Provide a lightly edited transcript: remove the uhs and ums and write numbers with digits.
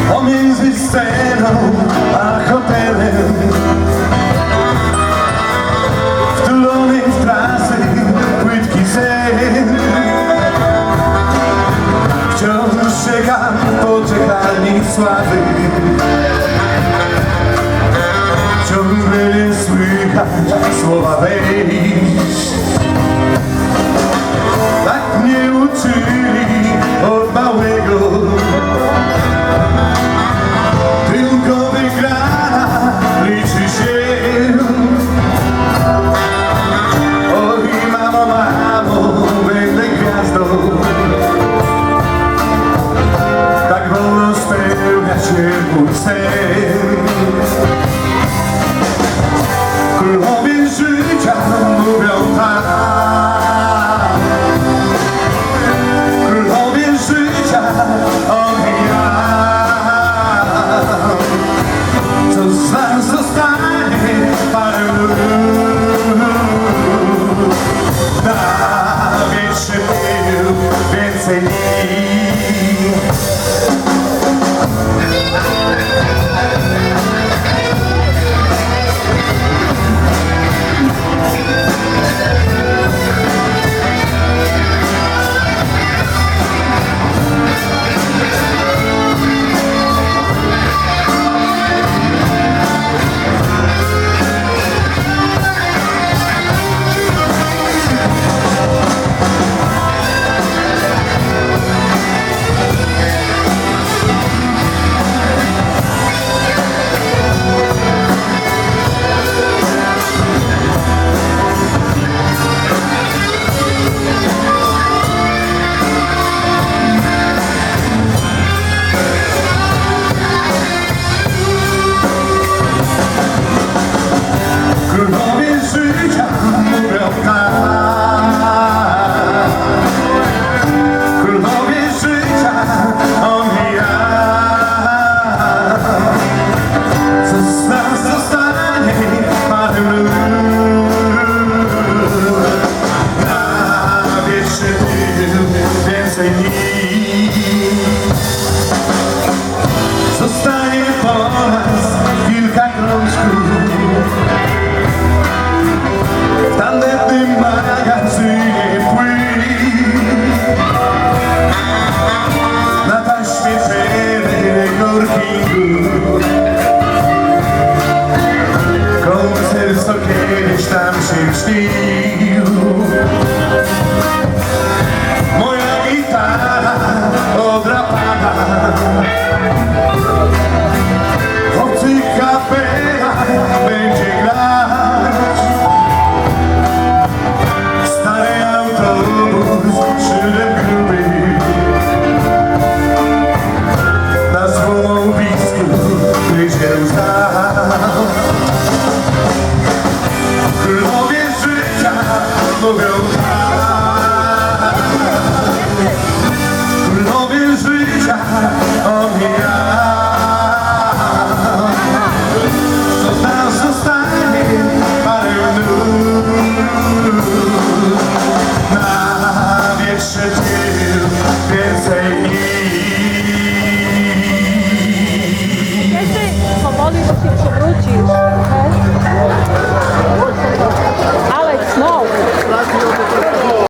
pomiędzy sceną a hotelem, wtulony w trasy płytki sen. Wciąż czekam w poczekalni sławy, ciągle nie słychać słowa wejść. Tak mnie uczyli od małego, tylko wygrana liczy się. Oj mamo, mamo, będę gwiazdą, tak wolno spełnia się mój sen. Królowie życia mówią tak, królowie życia, on i ja. Co z nas zostanie? Parę lub na wietrze pył, więcej nic. Królowie życia mówią tak, królowie życia, on i ja. Co z nas zostanie? Parę lub na wietrze pył, więcej nic. Zostanie po nas kilka krążków w tandetnym magazynie płyt, na taśmie teleworkingu. Koncert co kiedyś tam się śni.